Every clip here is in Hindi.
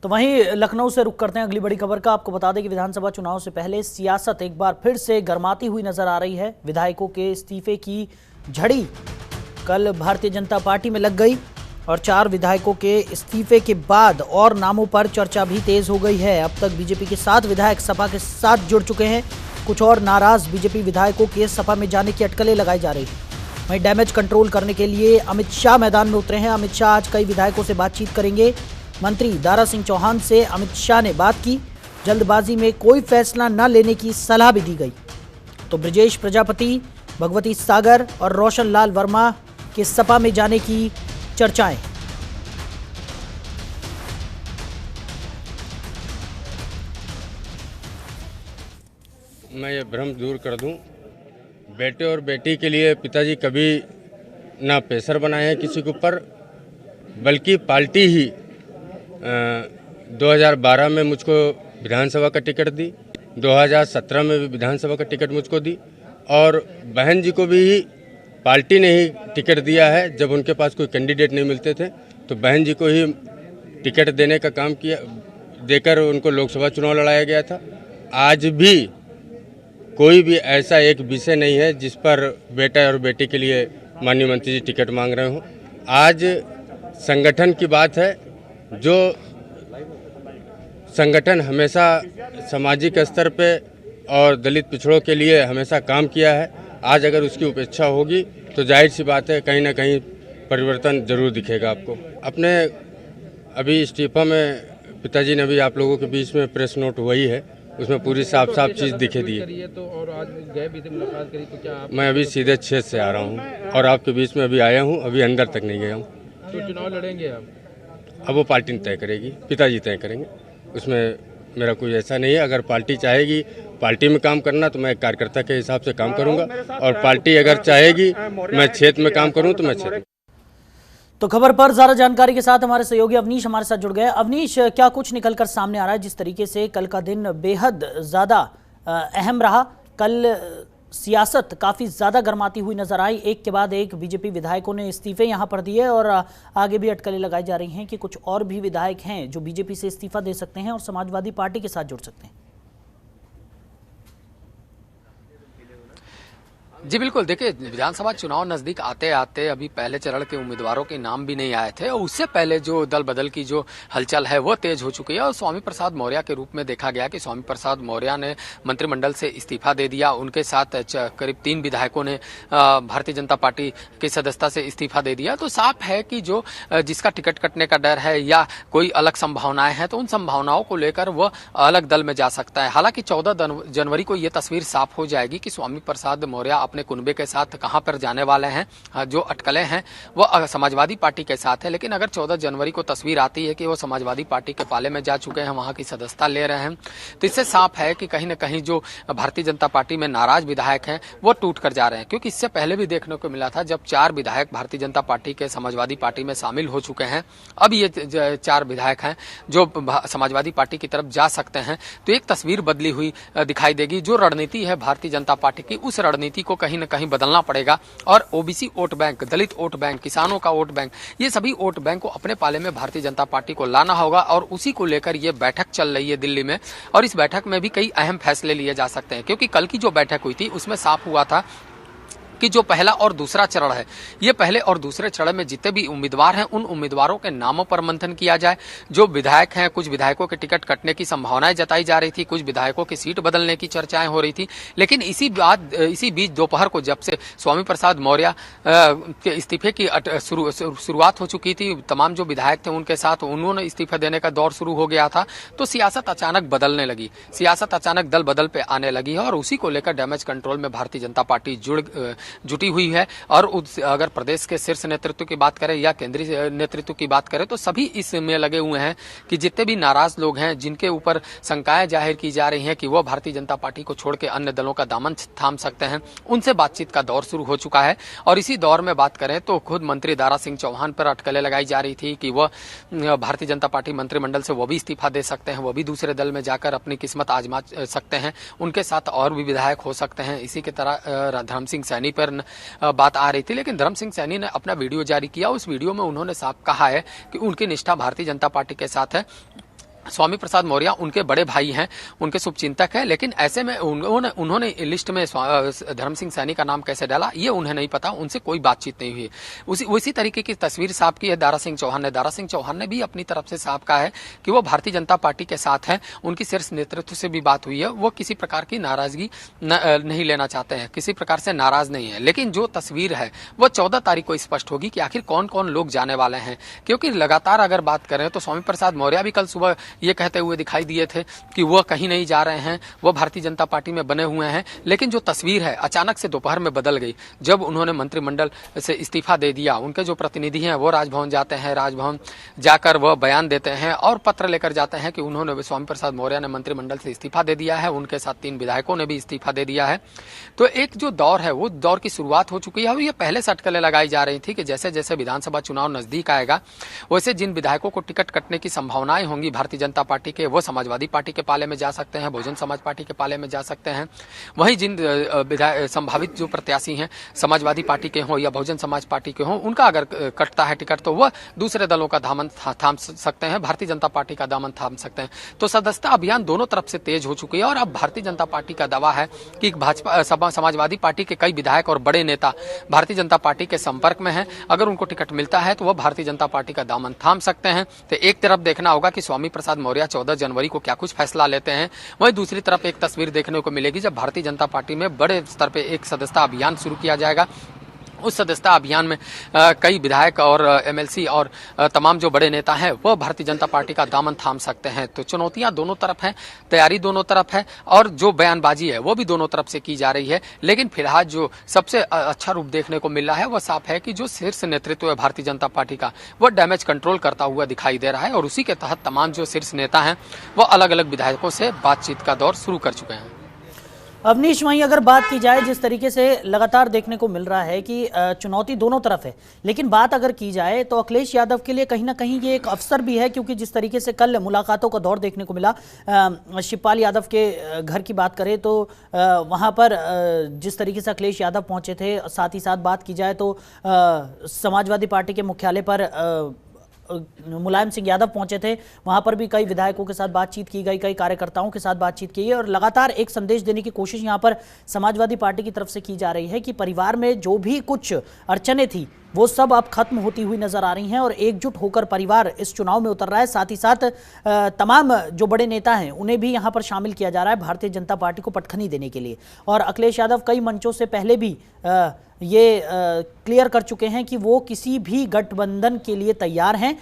तो वहीं लखनऊ से रुख करते हैं अगली बड़ी खबर का। आपको बता दें कि विधानसभा चुनाव से पहले सियासत एक बार फिर से गरमाती हुई नजर आ रही है। विधायकों के इस्तीफे की झड़ी कल भारतीय जनता पार्टी में लग गई और 4 विधायकों के इस्तीफे के बाद और नामों पर चर्चा भी तेज हो गई है। अब तक बीजेपी के 7 विधायक सपा के साथ जुड़ चुके हैं। कुछ और नाराज बीजेपी विधायकों के सपा में जाने की अटकलें लगाई जा रही है। वहीं डैमेज कंट्रोल करने के लिए अमित शाह मैदान में उतरे हैं। अमित शाह आज कई विधायकों से बातचीत करेंगे। मंत्री दारा सिंह चौहान से अमित शाह ने बात की। जल्दबाजी में कोई फैसला न लेने की सलाह भी दी गई। तो ब्रजेश प्रजापति, भगवती सागर और रोशन लाल वर्मा के सपा में जाने की चर्चाएं। मैं ये भ्रम दूर कर दूं, बेटे और बेटी के लिए पिताजी कभी ना प्रेशर बनाए हैं किसी के ऊपर, बल्कि पार्टी ही 2012 में मुझको विधानसभा का टिकट दी, 2017 में भी विधानसभा का टिकट मुझको दी और बहन जी को भी पार्टी ने ही टिकट दिया है। जब उनके पास कोई कैंडिडेट नहीं मिलते थे तो बहन जी को ही टिकट देने का काम किया, देकर उनको लोकसभा चुनाव लड़ाया गया था। आज भी कोई भी ऐसा एक विषय नहीं है जिस पर बेटा और बेटी के लिए माननीय मंत्री जी टिकट मांग रहे हों। आज संगठन की बात है। जो संगठन हमेशा सामाजिक स्तर पे और दलित पिछड़ों के लिए हमेशा काम किया है, आज अगर उसकी उपेक्षा होगी तो जाहिर सी बात है कहीं ना कहीं परिवर्तन जरूर दिखेगा आपको। अपने अभी इस्तीफा में पिताजी ने भी आप लोगों के बीच में प्रेस नोट हुआ ही है, उसमें पूरी साफ चीज़ दिखे दी है। तो और आज गए भी थे, मुलाकात करी, तो क्या आप... मैं अभी सीधे क्षेत्र से आ रहा हूँ और आपके बीच में अभी आया हूँ, अभी अंदर तक नहीं गया हूँ। तो चुनाव लड़ेंगे आप? अब वो पार्टी तय करेगी, पिताजी तय करेंगे, उसमें मेरा कोई ऐसा नहीं है। अगर पार्टी चाहेगी पार्टी में काम करना तो मैं एक कार्यकर्ता के हिसाब से काम करूंगा और पार्टी अगर चाहेगी मैं क्षेत्र में काम करूं तो मैं क्षेत्र में। तो खबर पर ज्यादा जानकारी के साथ हमारे सहयोगी अवनीश हमारे साथ जुड़ गए। अवनीश, क्या कुछ निकलकर सामने आ रहा है? जिस तरीके से कल का दिन बेहद ज्यादा अहम रहा, कल सियासत काफी ज्यादा गर्माती हुई नजर आई। एक के बाद एक बीजेपी विधायकों ने इस्तीफे यहां पर दिए और आगे भी अटकलें लगाई जा रही हैं कि कुछ और भी विधायक हैं जो बीजेपी से इस्तीफा दे सकते हैं और समाजवादी पार्टी के साथ जुड़ सकते हैं। जी बिल्कुल, देखिए विधानसभा चुनाव नजदीक आते आते अभी पहले चरण के उम्मीदवारों के नाम भी नहीं आए थे और उससे पहले जो दल बदल की जो हलचल है वो तेज हो चुकी है और स्वामी प्रसाद मौर्य के रूप में देखा गया कि स्वामी प्रसाद मौर्य ने मंत्रिमंडल से इस्तीफा दे दिया। उनके साथ करीब 3 विधायकों ने भारतीय जनता पार्टी की सदस्यता से इस्तीफा दे दिया। तो साफ है कि जो जिसका टिकट कटने का डर है या कोई अलग संभावनाएं हैं तो उन संभावनाओं को लेकर वह अलग दल में जा सकता है। हालांकि 14 जनवरी को यह तस्वीर साफ हो जाएगी कि स्वामी प्रसाद मौर्य अपने कुनबे के साथ कहां पर जाने वाले हैं। जो अटकलें हैं वो समाजवादी पार्टी के साथ है, लेकिन अगर 14 जनवरी को तस्वीर आती है कि वो समाजवादी पार्टी के पाले में जा चुके हैं, वहां की सदस्यता ले रहे हैं, तो इससे साफ है कि कहीं ना कहीं जो भारतीय जनता पार्टी में नाराज विधायक हैं वो टूट कर जा रहे हैं। क्योंकि इससे पहले भी देखने को मिला था जब 4 विधायक भारतीय जनता पार्टी के समाजवादी पार्टी में शामिल हो चुके हैं, अब ये 4 विधायक हैं जो समाजवादी पार्टी की तरफ जा सकते हैं, तो एक तस्वीर बदली हुई दिखाई देगी। जो रणनीति है भारतीय जनता पार्टी की, उस रणनीति को कहीं न कहीं बदलना पड़ेगा और ओबीसी वोट बैंक, दलित वोट बैंक, किसानों का वोट बैंक, ये सभी वोट बैंक को अपने पाले में भारतीय जनता पार्टी को लाना होगा और उसी को लेकर ये बैठक चल रही है दिल्ली में और इस बैठक में भी कई अहम फैसले लिए जा सकते हैं। क्योंकि कल की जो बैठक हुई थी उसमें साफ हुआ था कि जो पहला और दूसरा चरण है, ये पहले और दूसरे चरण में जितने भी उम्मीदवार हैं उन उम्मीदवारों के नामों पर मंथन किया जाए। जो विधायक हैं, कुछ विधायकों के टिकट कटने की संभावनाएं जताई जा रही थी, कुछ विधायकों की सीट बदलने की चर्चाएं हो रही थी, लेकिन इसी बीच दोपहर को जब से स्वामी प्रसाद मौर्य के इस्तीफे की शुरुआत हो चुकी थी, तमाम जो विधायक थे उनके साथ उन्होंने इस्तीफा देने का दौर शुरू हो गया था, तो सियासत अचानक बदलने लगी, सियासत अचानक दल बदल पे आने लगी है और उसी को लेकर डैमेज कंट्रोल में भारतीय जनता पार्टी जुटी हुई है। और अगर प्रदेश के शीर्ष नेतृत्व की बात करें या केंद्रीय नेतृत्व की बात करें तो सभी इसमें लगे हुए हैं कि जितने भी नाराज लोग हैं, जिनके ऊपर शंकाएं जाहिर की जा रही हैं कि वो भारतीय जनता पार्टी को छोड़ के अन्य दलों का दामन थाम सकते हैं, उनसे बातचीत का दौर शुरू हो चुका है। और इसी दौर में बात करें तो खुद मंत्री दारा सिंह चौहान पर अटकलें लगाई जा रही थी कि वह भारतीय जनता पार्टी मंत्रिमंडल से वो भी इस्तीफा दे सकते हैं, वो भी दूसरे दल में जाकर अपनी किस्मत आजमा सकते हैं, उनके साथ और भी विधायक हो सकते हैं। इसी की तरह धर्म सिंह सैनी पर बात आ रही थी, लेकिन धर्म सिंह सैनी ने अपना वीडियो जारी किया। उस वीडियो में उन्होंने साफ कहा है कि उनकी निष्ठा भारतीय जनता पार्टी के साथ है स्वामी प्रसाद मौर्य उनके बड़े भाई हैं, उनके शुभचिंतक हैं, लेकिन ऐसे में उन्होंने लिस्ट में धर्म सिंह सैनी का नाम कैसे डाला ये उन्हें नहीं पता, उनसे कोई बातचीत नहीं हुई। उसी तरीके की तस्वीर साफ की है दारा सिंह चौहान ने भी अपनी तरफ से साफ कहा है कि वो भारतीय जनता पार्टी के साथ हैं, उनकी शीर्ष नेतृत्व से भी बात हुई है, वो किसी प्रकार की नाराजगी नहीं लेना चाहते हैं, किसी प्रकार से नाराज नहीं है। लेकिन जो तस्वीर है वो 14 तारीख को स्पष्ट होगी कि आखिर कौन कौन लोग जाने वाले हैं, क्योंकि लगातार अगर बात करें तो स्वामी प्रसाद मौर्य भी कल सुबह ये कहते हुए दिखाई दिए थे कि वो कहीं नहीं जा रहे हैं, वो भारतीय जनता पार्टी में बने हुए हैं। लेकिन जो तस्वीर है अचानक से दोपहर में बदल गई जब उन्होंने मंत्रिमंडल से इस्तीफा दे दिया। उनके जो प्रतिनिधि हैं वो राजभवन जाते हैं, राजभवन जाकर वह बयान देते हैं और पत्र लेकर जाते हैं कि उन्होंने स्वामी प्रसाद मौर्य ने मंत्रिमंडल से इस्तीफा दे दिया है, उनके साथ 3 विधायकों ने भी इस्तीफा दे दिया है। तो एक जो दौर है वो दौर की शुरुआत हो चुकी है और ये पहले से अटकलें लगाई जा रही थी कि जैसे जैसे विधानसभा चुनाव नजदीक आएगा वैसे जिन विधायकों को टिकट कटने की संभावनाएं होंगी भारतीय जनता पार्टी के, वो समाजवादी पार्टी के पाले में जा सकते हैं, बहुजन समाज पार्टी के पाले में जा सकते हैं। वहीं जिन संभावित जो प्रत्याशी हैं समाजवादी पार्टी के हों या बहुजन समाज पार्टी के हों, उनका अगर कटता है टिकट तो वह दूसरे दलों का दामन थाम सकते हैं, भारतीय जनता पार्टी का दामन थाम सकते हैं। तो सदस्यता अभियान दोनों तरफ से तेज हो चुकी है और अब भारतीय जनता पार्टी का दावा है कि भाजपा समाजवादी पार्टी के कई विधायक और बड़े नेता भारतीय जनता पार्टी के संपर्क में हैं। अगर उनको टिकट मिलता है तो वह भारतीय जनता पार्टी का दामन थाम सकते हैं। तो एक तरफ देखना होगा कि स्वामी प्रसाद मौर्य 14 जनवरी को क्या कुछ फैसला लेते हैं, वहीं दूसरी तरफ एक तस्वीर देखने को मिलेगी जब भारतीय जनता पार्टी में बड़े स्तर पर एक सदस्यता अभियान शुरू किया जाएगा। उस सदस्यता अभियान में कई विधायक और एमएलसी और तमाम जो बड़े नेता हैं वो भारतीय जनता पार्टी का दामन थाम सकते हैं। तो चुनौतियां दोनों तरफ हैं, तैयारी दोनों तरफ है और जो बयानबाजी है वो भी दोनों तरफ से की जा रही है। लेकिन फिलहाल जो सबसे अच्छा रूप देखने को मिल रहा है वह साफ है कि जो शीर्ष नेतृत्व है भारतीय जनता पार्टी का वो डैमेज कंट्रोल करता हुआ दिखाई दे रहा है और उसी के तहत तमाम जो शीर्ष नेता हैं वो अलग अलग विधायकों से बातचीत का दौर शुरू कर चुके हैं। अवनीश, वहीं अगर बात की जाए जिस तरीके से लगातार देखने को मिल रहा है कि चुनौती दोनों तरफ है, लेकिन बात अगर की जाए तो अखिलेश यादव के लिए कहीं ना कहीं ये एक अवसर भी है, क्योंकि जिस तरीके से कल मुलाकातों का दौर देखने को मिला, शिवपाल यादव के घर की बात करें तो वहां पर जिस तरीके से अखिलेश यादव पहुंचे थे, साथ ही साथ बात की जाए तो समाजवादी पार्टी के मुख्यालय पर मुलायम सिंह यादव पहुंचे थे, वहां पर भी कई विधायकों के साथ बातचीत की गई, कई कार्यकर्ताओं के साथ बातचीत की गई और लगातार एक संदेश देने की कोशिश यहां पर समाजवादी पार्टी की तरफ से की जा रही है कि परिवार में जो भी कुछ अड़चनें थी वो सब अब खत्म होती हुई नजर आ रही हैं और एकजुट होकर परिवार इस चुनाव में उतर रहा है। साथ ही साथ तमाम जो बड़े नेता हैं उन्हें भी यहां पर शामिल किया जा रहा है भारतीय जनता पार्टी को पटखनी देने के लिए। और अखिलेश यादव कई मंचों से पहले भी ये क्लियर कर चुके हैं कि वो किसी भी गठबंधन के लिए तैयार हैं,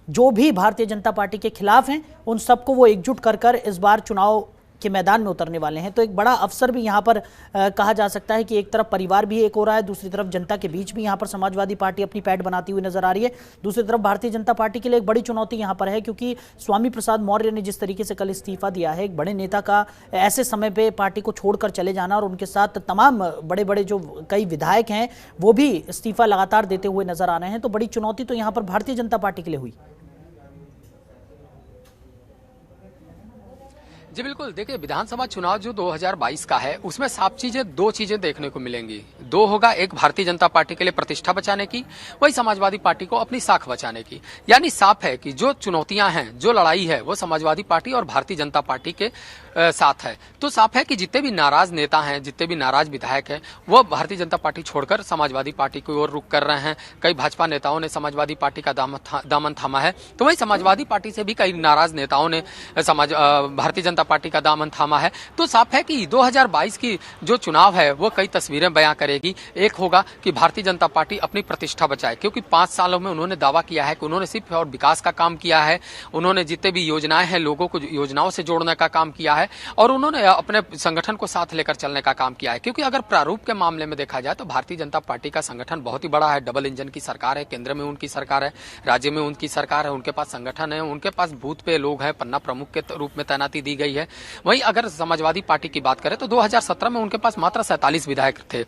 जो भी भारतीय जनता पार्टी के खिलाफ हैं उन सबको वो एकजुट कर इस बार चुनाव के मैदान में उतरने वाले हैं। तो एक बड़ा अवसर भी यहाँ पर कहा जा सकता है कि एक तरफ परिवार भी एक हो रहा है, दूसरी तरफ जनता के बीच भी यहाँ पर समाजवादी पार्टी अपनी पैठ बनाती हुई नजर आ रही है। दूसरी तरफ भारतीय जनता पार्टी के लिए एक बड़ी चुनौती यहाँ पर है, क्योंकि स्वामी प्रसाद मौर्य ने जिस तरीके से कल इस्तीफा दिया है, एक बड़े नेता का ऐसे समय पे पार्टी को छोड़कर चले जाना और उनके साथ तमाम बड़े बड़े जो कई विधायक हैं वो भी इस्तीफा लगातार देते हुए नजर आ रहे हैं। तो बड़ी चुनौती तो यहाँ पर भारतीय जनता पार्टी के लिए हुई। जी बिल्कुल, देखिए विधानसभा चुनाव जो 2022 का है उसमें साफ दो चीजें देखने को मिलेंगी। दो होगा, एक भारतीय जनता पार्टी के लिए प्रतिष्ठा बचाने की, वही समाजवादी पार्टी को अपनी साख बचाने की। यानी साफ है कि जो चुनौतियां हैं, जो लड़ाई है वो समाजवादी पार्टी और भारतीय जनता पार्टी के साथ है। तो साफ है कि जितने भी नाराज नेता हैं, जितने भी नाराज विधायक हैं वो भारतीय जनता पार्टी छोड़कर समाजवादी पार्टी की ओर रुख कर रहे हैं। कई भाजपा नेताओं ने समाजवादी पार्टी का दामन थामा है, तो वही समाजवादी पार्टी से भी कई नाराज नेताओं ने भारतीय जनता पार्टी का दामन थामा है। तो साफ है कि 2022 की जो चुनाव है वो कई तस्वीरें बयां करेगी। एक होगा कि भारतीय जनता पार्टी अपनी प्रतिष्ठा बचाए, क्योंकि 5 सालों में उन्होंने दावा किया है कि उन्होंने सिर्फ और विकास का काम किया है, उन्होंने जितने भी योजनाएं हैं लोगों को योजनाओं से जोड़ने का काम किया है और उन्होंने अपने संगठन को साथ लेकर चलने का काम किया है। क्योंकि अगर प्रारूप के मामले में देखा जाए तो भारतीय जनता पार्टी का संगठन बहुत ही बड़ा है, डबल इंजन की सरकार है, केंद्र में उनकी सरकार है, राज्य में उनकी सरकार है, उनके पास संगठन है, उनके पास बूथ पे लोग हैं, पन्ना प्रमुख के रूप में तैनाती दी गई है। है। वहीं अगर समाजवादी पार्टी की बात करें तो 2017 में उनके पास मात्र 47 विधायक थे,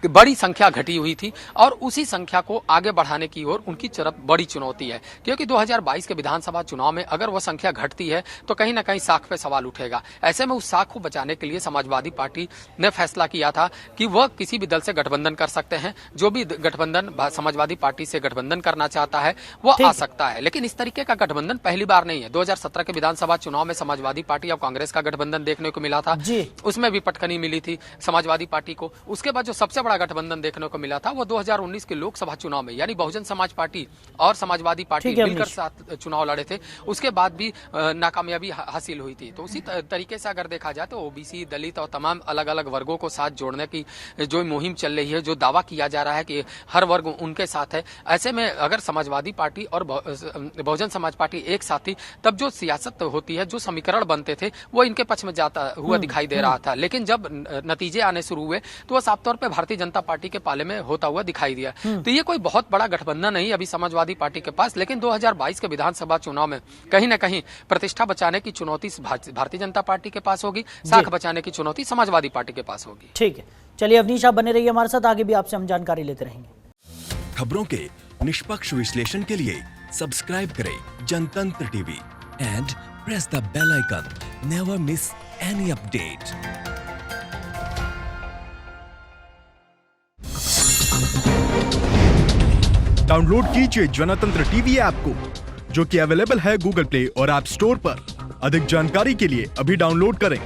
बड़ी संख्या घटी हुई थी और उसी संख्या को आगे बढ़ाने की ओर उनकी तरफ बड़ी चुनौती है, क्योंकि 2022 के विधानसभा चुनाव में अगर वह संख्या घटती है तो कहीं ना कहीं साख पे सवाल उठेगा। ऐसे में उस साख को बचाने के लिए समाजवादी पार्टी ने फैसला किया था कि वह किसी भी दल से गठबंधन कर सकते हैं, जो भी गठबंधन समाजवादी पार्टी से गठबंधन करना चाहता है वो आ सकता है। लेकिन इस तरीके का गठबंधन पहली बार नहीं है। 2017 के विधानसभा चुनाव में समाजवादी पार्टी और कांग्रेस का गठबंधन देखने को मिला था, उसमें भी पटखनी मिली थी समाजवादी पार्टी को। उसके बाद जो सबसे बड़ा गठबंधन देखने को मिला था वो 2019 के लोकसभा चुनाव में, यानी बहुजन समाज पार्टी और समाजवादी पार्टी मिलकर साथ चुनाव लड़े थे, उसके बाद भी नाकामयाबी हासिल हुई थी। तो उसी तरीके से अगर देखा जाए तो ओबीसी, दलित और तमाम अलग अलग वर्गों को साथ जोड़ने की जो मुहिम चल रही है, जो दावा किया जा रहा है कि हर वर्ग उनके साथ है, ऐसे में अगर समाजवादी पार्टी और बहुजन समाज पार्टी एक साथ थी तब जो सियासत होती है, जो समीकरण बनते थे वो इनके पक्ष में जाता हुआ दिखाई दे रहा था। लेकिन जब नतीजे आने शुरू हुए तो वह साफ तौर पर भारतीय जनता पार्टी के पाले में होता हुआ दिखाई दिया। तो ये कोई बहुत बड़ा गठबंधन नहीं अभी समाजवादी पार्टी के पास, लेकिन 2022 के विधानसभा चुनाव में कहीं ना कहीं प्रतिष्ठा बचाने की चुनौती भारतीय जनता पार्टी के पास होगी, साख बचाने की चुनौती समाजवादी पार्टी के पास होगी। ठीक है, चलिए अवनीश आप बने रहिए हमारे साथ, आगे भी आपसे हम जानकारी लेते रहेंगे। खबरों के निष्पक्ष विश्लेषण के लिए सब्सक्राइब करें Jantantra TV and press the bell icon. Never miss any update. Download कीजिए जनतंत्र टीवी ऐप को, जो कि अवेलेबल है गूगल प्ले और ऐप स्टोर पर। अधिक जानकारी के लिए अभी डाउनलोड करें।